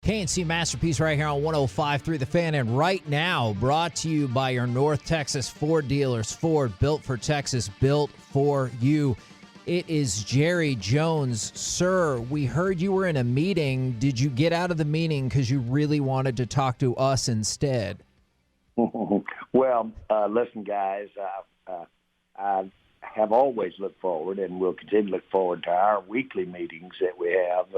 KNC Masterpiece right here on 105.3 The Fan. And right now, brought to you by your North Texas Ford dealers. Ford, built for Texas, built for you. It is Jerry Jones. Sir, we heard you were in a meeting. Did you get out of the meeting because you really wanted to talk to us instead? Well, listen, guys, I have always looked forward and will continue to look forward to our weekly meetings that we have.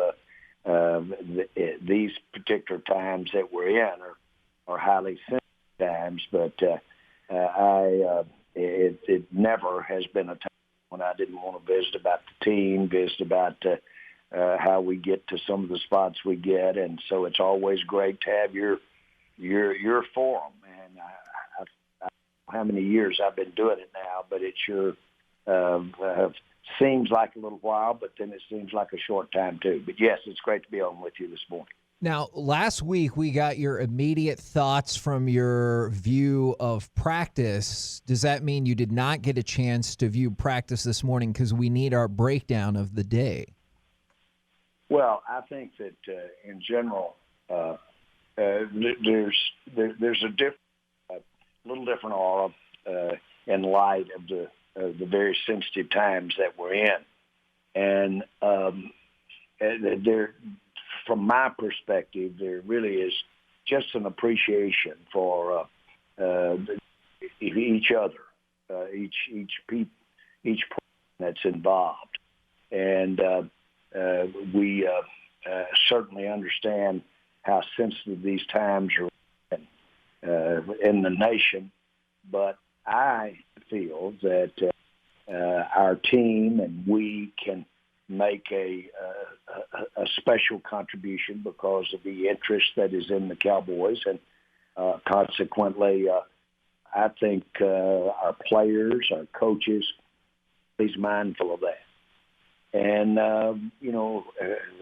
These particular times that we're in are highly sensitive times, but it never has been a time when I didn't want to visit about the team, visit about how we get to some of the spots we get, and so it's always great to have your forum. And I don't know how many years I've been doing it now, but it sure seems like a little while, but then it seems like a short time too. But yes, it's great to be on with you this morning. Now, last week we got your immediate thoughts from your view of practice. Does that mean you did not get a chance to view practice this morning because we need our breakdown of the day? Well, I think that in general, there's a little different aura in light of the very sensitive times that we're in, and there, from my perspective, there really is just an appreciation for each other, each person that's involved, and we certainly understand how sensitive these times are in the nation, but I feel that our team and we can make a special contribution because of the interest that is in the Cowboys, and consequently, I think our players, our coaches, he's mindful of that. And,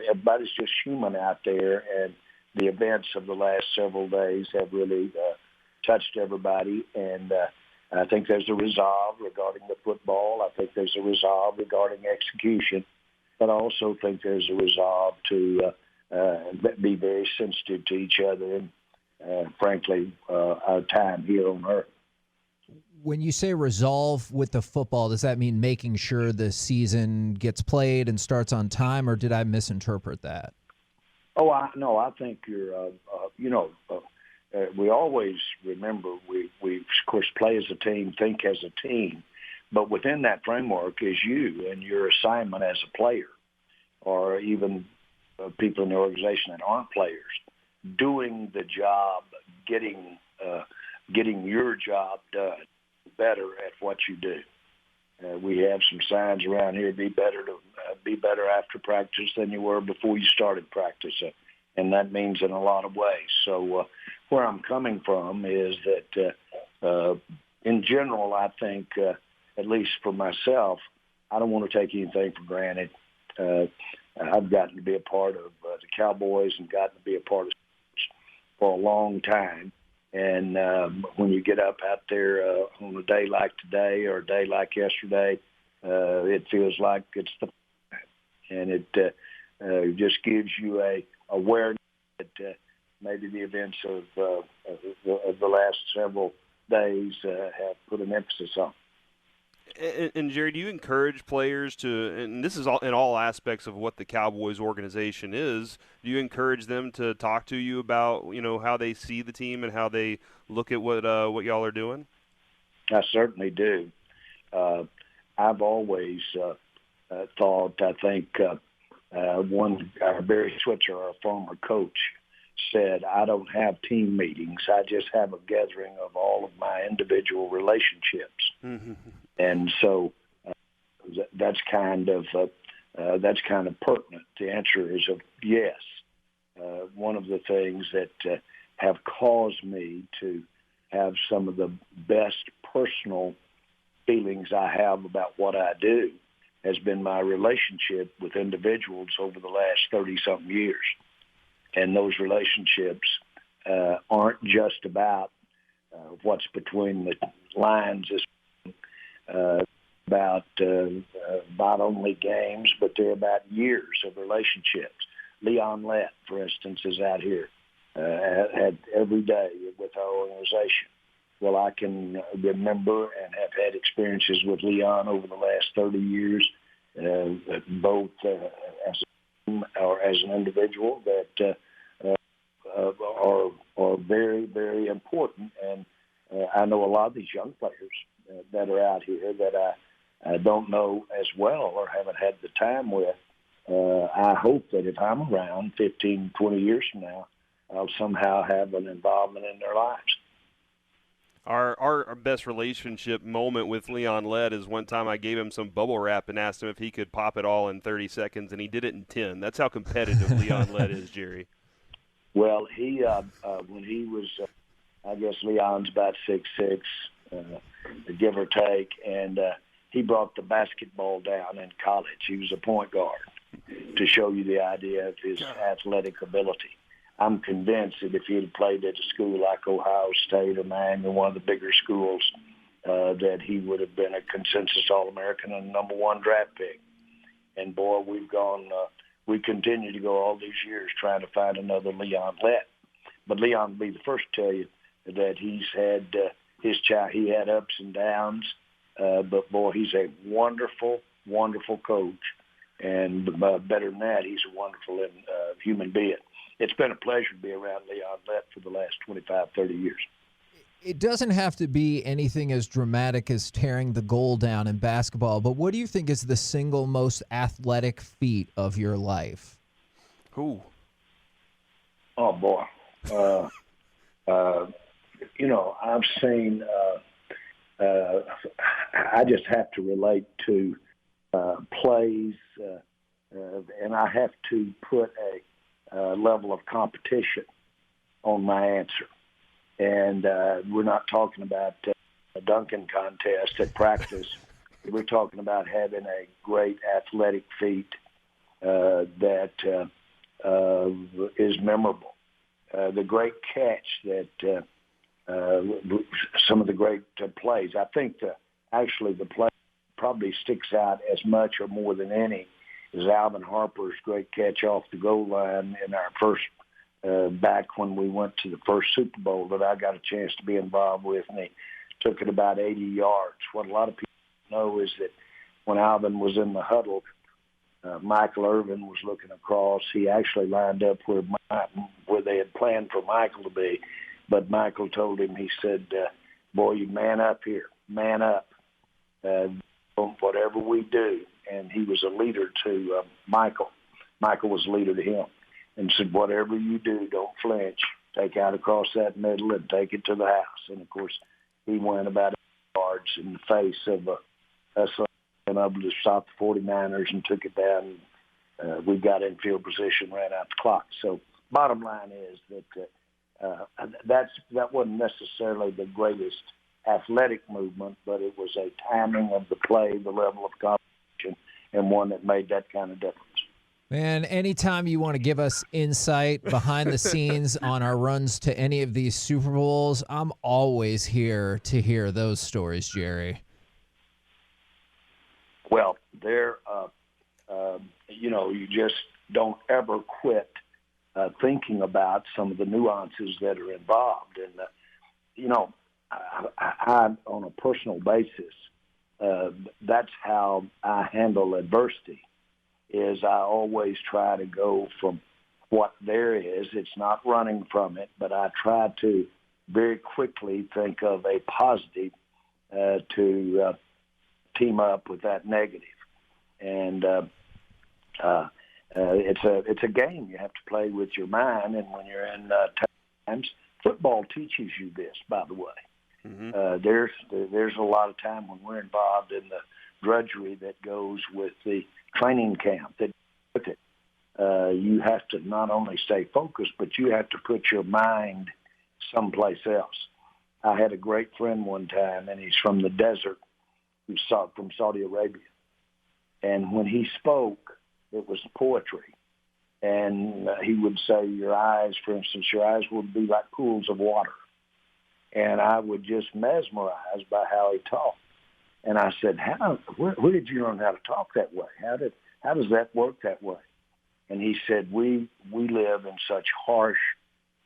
everybody's just human out there, and the events of the last several days have really touched everybody, and I think there's a resolve regarding the football. I think there's a resolve regarding execution, but I also think there's a resolve to be very sensitive to each other and, frankly, our time here on earth. When you say resolve with the football, does that mean making sure the season gets played and starts on time, or did I misinterpret that? Oh, I think you're, we always remember we, of course, play as a team, think as a team, but within that framework is you and your assignment as a player, or even people in the organization that aren't players, doing the job, getting your job done, better at what you do. We have some signs around here: be better after practice than you were before you started practice, and that means in a lot of ways. So where I'm coming from is that in general, I think, at least for myself, I don't want to take anything for granted. I've gotten to be a part of the Cowboys and gotten to be a part of for a long time. And when you get up out there on a day like today or a day like yesterday, it feels like it's the and it just gives you a awareness that maybe the events of the last several days have put an emphasis on. And Jerry, do you encourage players to, and this is all, in all aspects of what the Cowboys organization is, do you encourage them to talk to you about, how they see the team and how they look at what y'all are doing? I certainly do. I've always thought, I think Barry Switzer, our former coach, said, I don't have team meetings. I just have a gathering of all of my individual relationships. Mm-hmm. And so that's kind of pertinent. The answer is yes. One of the things that have caused me to have some of the best personal feelings I have about what I do has been my relationship with individuals over the last 30-something years. And those relationships aren't just about what's between the lines, about not only games, but they're about years of relationships. Leon Lett, for instance, is out here had every day with our organization. Well, I can remember and have had experiences with Leon over the last 30 years, both as a team or as an individual that are very, very important. And I know a lot of these young players that are out here that I don't know as well or haven't had the time with. I hope that if I'm around 15, 20 years from now, I'll somehow have an involvement in their lives. Our best relationship moment with Leon Lett is one time I gave him some bubble wrap and asked him if he could pop it all in 30 seconds, and he did it in 10. That's how competitive Leon Lett is, Jerry. Well, he when he was, I guess Leon's about 6'6", give or take, and he brought the basketball down in college. He was a point guard to show you the idea of his athletic ability. I'm convinced that if he had played at a school like Ohio State or Miami, one of the bigger schools, that he would have been a consensus All-American and number one draft pick. And, boy, we continue to go all these years trying to find another Leon Lett. But Leon will be the first to tell you that he's had he had ups and downs. But, boy, he's a wonderful, wonderful coach. And better than that, he's a wonderful human being. It's been a pleasure to be around Leon Lett for the last 25, 30 years. It doesn't have to be anything as dramatic as tearing the goal down in basketball, but what do you think is the single most athletic feat of your life? Who? Oh, boy. I've seen I just have to relate to plays, and I have to put a level of competition on my answer. And we're not talking about a dunking contest at practice. We're talking about having a great athletic feat that is memorable. The great catch that some of the great plays. I think the play probably sticks out as much or more than any is Alvin Harper's great catch off the goal line in our first back when we went to the first Super Bowl that I got a chance to be involved with, and he took it about 80 yards. What a lot of people know is that when Alvin was in the huddle, Michael Irvin was looking across. He actually lined up where they had planned for Michael to be, but Michael told him, he said, boy, you man up here, man up. Whatever we do. And he was a leader to Michael. Michael was a leader to him and said, whatever you do, don't flinch. Take out across that middle and take it to the house. And, of course, he went about 8 yards in the face of us being able to stop the 49ers and took it down. We got in field position, ran out the clock. So bottom line is that that wasn't necessarily the greatest athletic movement, but it was a timing of the play, the level of competition, and one that made that kind of difference. Man, anytime you want to give us insight behind the scenes on our runs to any of these Super Bowls, I'm always here to hear those stories, Jerry. Well, you just don't ever quit thinking about some of the nuances that are involved. And, I on a personal basis, that's how I handle adversity, is I always try to go from what there is. It's not running from it, but I try to very quickly think of a positive to team up with that negative. And it's a game you have to play with your mind, and when you're in times, football teaches you this, by the way. Mm-hmm. There's a lot of time when we're involved in the drudgery that goes with the training camp. That with it, you have to not only stay focused, but you have to put your mind someplace else. I had a great friend one time, and he's from the desert. He's from Saudi Arabia, and when he spoke, it was poetry. And he would say, your eyes, for instance, your eyes would be like pools of water. And I would just mesmerized by how he talked. And I said, where did you learn how to talk that way? How does that work that way? and he said, we live in such harsh,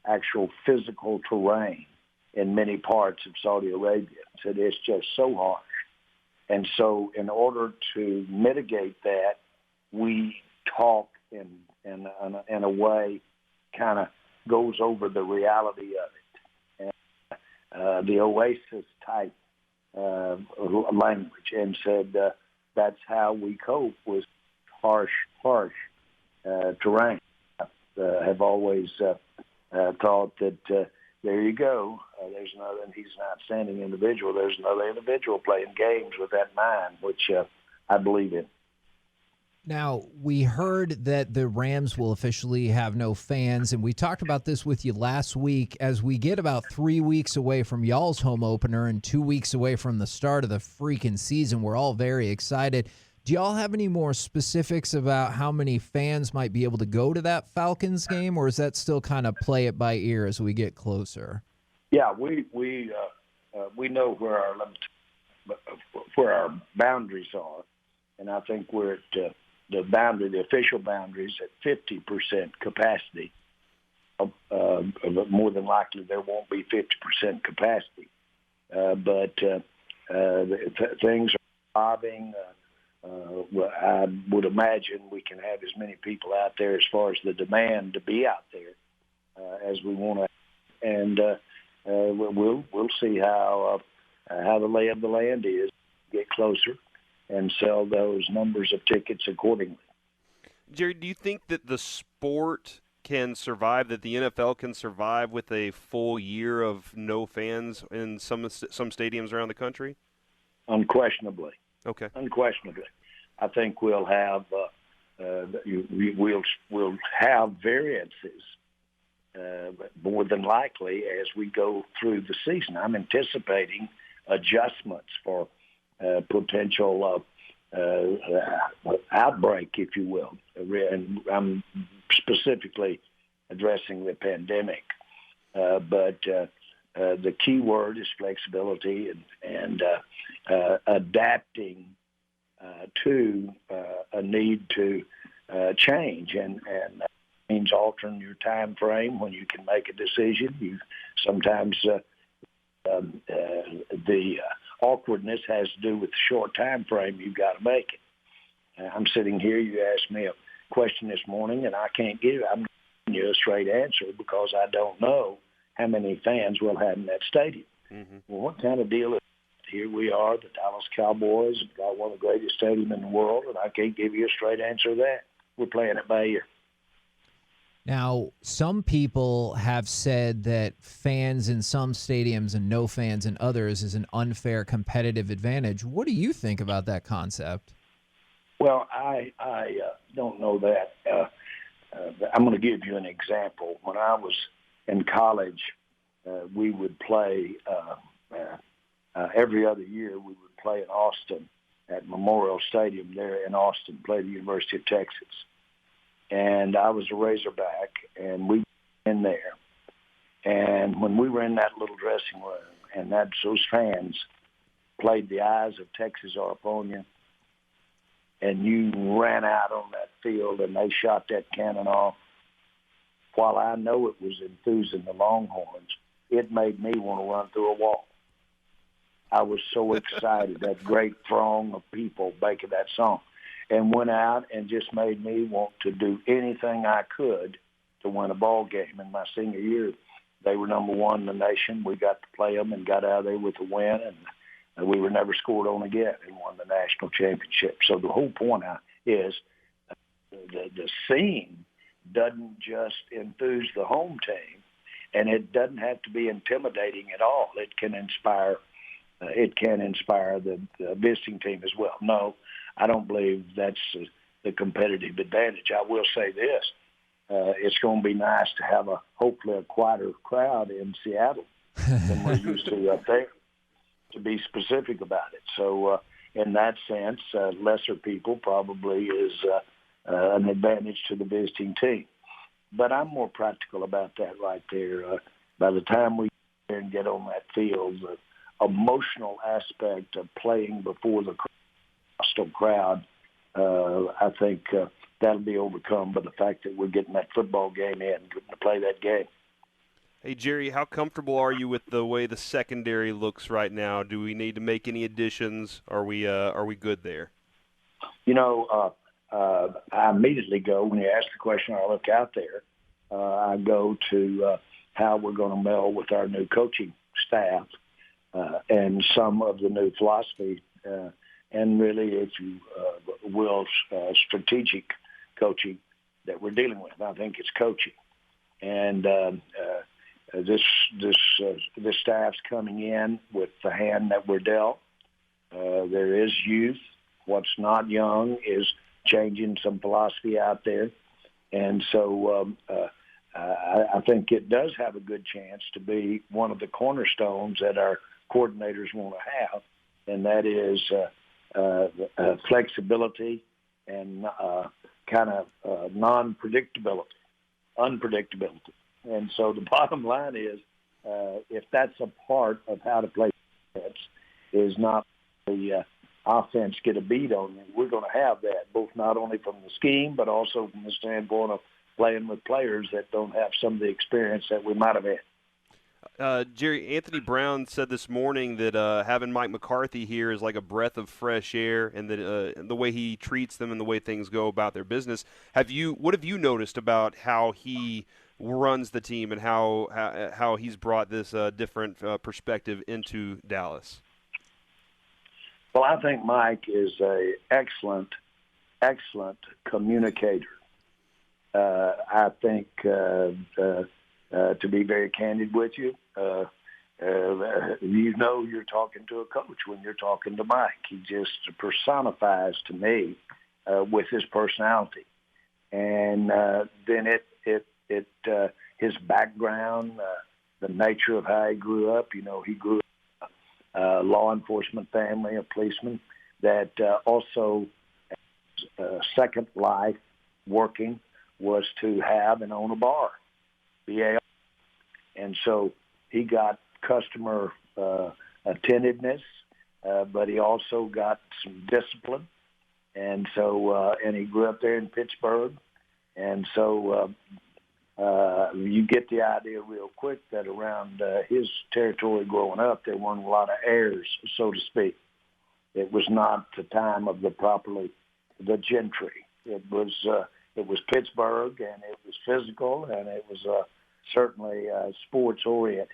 actual physical terrain in many parts of Saudi Arabia. He said it's just so harsh. And so in order to mitigate that, we talk in a way kind of goes over the reality of it. And, the Oasis type language, and said that's how we cope with harsh terrain. Have always thought that there you go. There's another, and he's an outstanding individual. There's another individual playing games with that mind, which I believe in. Now, we heard that the Rams will officially have no fans, and we talked about this with you last week. As we get about 3 weeks away from y'all's home opener and 2 weeks away from the start of the freaking season, we're all very excited. Do y'all have any more specifics about how many fans might be able to go to that Falcons game, or is that still kind of play it by ear as we get closer? Yeah, we know where our boundaries are, and I think we're at the official boundaries at 50% capacity. More than likely, there won't be 50% capacity, but things are evolving. I would imagine we can have as many people out there as far as the demand to be out there as we want to, and we'll see how the lay of the land is. Get closer and sell those numbers of tickets accordingly. Jerry, do you think that the sport can survive, that the NFL can survive with a full year of no fans in some stadiums around the country? Unquestionably. Okay. Unquestionably. I think we'll have we'll have variances more than likely as we go through the season. I'm anticipating adjustments for potential outbreak, if you will, and I'm specifically addressing the pandemic. But the key word is flexibility and adapting to a need to change, and that means altering your time frame when you can make a decision. You sometimes the awkwardness has to do with the short time frame you've got to make it. I'm sitting here. You asked me a question this morning, and I'm giving you a straight answer because I don't know how many fans we'll have in that stadium. Mm-hmm. Well, what kind of deal is it? Here we are, the Dallas Cowboys, have got one of the greatest stadiums in the world, and I can't give you a straight answer to that. We're playing it by ear. Now, some people have said that fans in some stadiums and no fans in others is an unfair competitive advantage. What do you think about that concept? Well, I don't know that. I'm going to give you an example. When I was in college, we would play every other year. We would play in Austin at Memorial Stadium there in Austin, play the University of Texas. And I was a Razorback, and we were in there. And when we were in that little dressing room, and those fans played the eyes of Texas are upon you, and you ran out on that field and they shot that cannon off, while I know it was enthusing the Longhorns, it made me want to run through a wall. I was so excited, that great throng of people making that song, and went out and just made me want to do anything I could to win a ball game. In my senior year, they were number one in the nation. We got to play them and got out of there with a win, and we were never scored on again and won the national championship. So the whole point is the scene doesn't just enthuse the home team, and it doesn't have to be intimidating at all. It can inspire. The visiting team as well. No, I don't believe that's the competitive advantage. I will say this. It's going to be nice to have hopefully a quieter crowd in Seattle than we're used to up there, to be specific about it. So in that sense, lesser people probably is an advantage to the visiting team. But I'm more practical about that right there. By the time we get there and get on that field, the emotional aspect of playing before the hostile crowd, I think that'll be overcome by the fact that we're getting that football game in, getting to play that game. Hey, Jerry, how comfortable are you with the way the secondary looks right now? Do we need to make any additions? Are we good there? I immediately go, when you ask the question, I look out there. I go to how we're going to meld with our new coaching staff and some of the new philosophy and really, if you will, strategic coaching that we're dealing with. I think it's coaching. And this staff's coming in with the hand that we're dealt. There is youth. What's not young is changing some philosophy out there. And so I think it does have a good chance to be one of the cornerstones that our coordinators want to have, and that is flexibility and kind of unpredictability. And so the bottom line is if that's a part of how to play defense, is not the offense get a beat on you, we're going to have that, both not only from the scheme but also from the standpoint of playing with players that don't have some of the experience that we might have had. Jerry, Anthony Brown said this morning that having Mike McCarthy here is like a breath of fresh air, and that the way he treats them and the way things go about their business. What have you noticed about how he runs the team and how he's brought this different perspective into Dallas? Well, I think Mike is an excellent communicator. I think, to be very candid with you, you're talking to a coach when you're talking to Mike. He just personifies to me with his personality, and then his background, the nature of how he grew up. He grew up a law enforcement family, a policeman that also second life working was to have and own a bar, BAR. And so he got customer attentiveness, but he also got some discipline. And so, and he grew up there in Pittsburgh. And so you get the idea real quick that around his territory growing up, there weren't a lot of heirs, so to speak. It was not the time of the gentry. It was Pittsburgh, and it was physical, and it was certainly sports-oriented.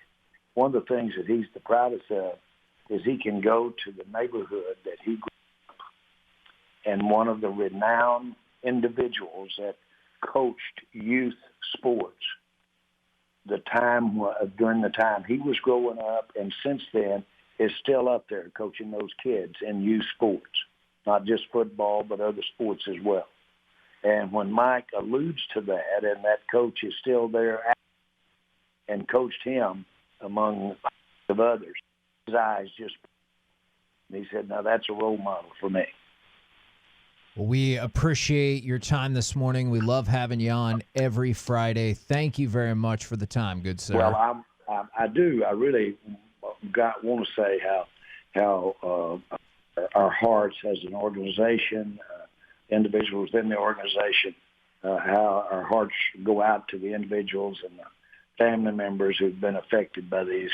One of the things that he's the proudest of is he can go to the neighborhood that he grew up, and one of the renowned individuals that coached youth sports during the time he was growing up, and since then is still up there coaching those kids in youth sports, not just football, but other sports as well. And when Mike alludes to that, and that coach is still there and coached him among of others, his eyes just, and he said, now that's a role model for me. Well, we appreciate your time this morning. We love having you on every Friday. Thank you very much for the time, good sir. Well, I do. I really want to say how our hearts as an organization, individuals in the organization, how our hearts go out to the individuals and the family members who've been affected by these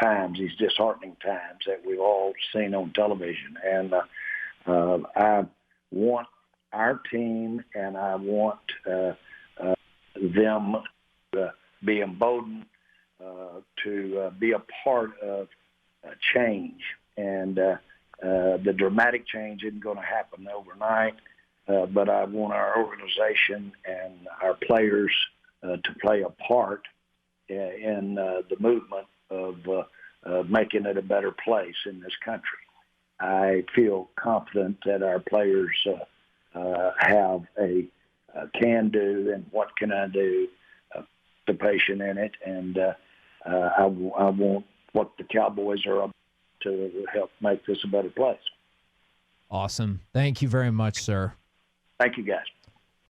times, these disheartening times that we've all seen on television. And I want our team, and I want them to be emboldened to be a part of change. And the dramatic change isn't going to happen overnight, but I want our organization and our players to play a part in the movement of making it a better place in this country. I feel confident that our players have a can-do and what can I do participation in it, and I want what the Cowboys are up to help make this a better place. Awesome. Thank you very much, sir. Thank you, guys.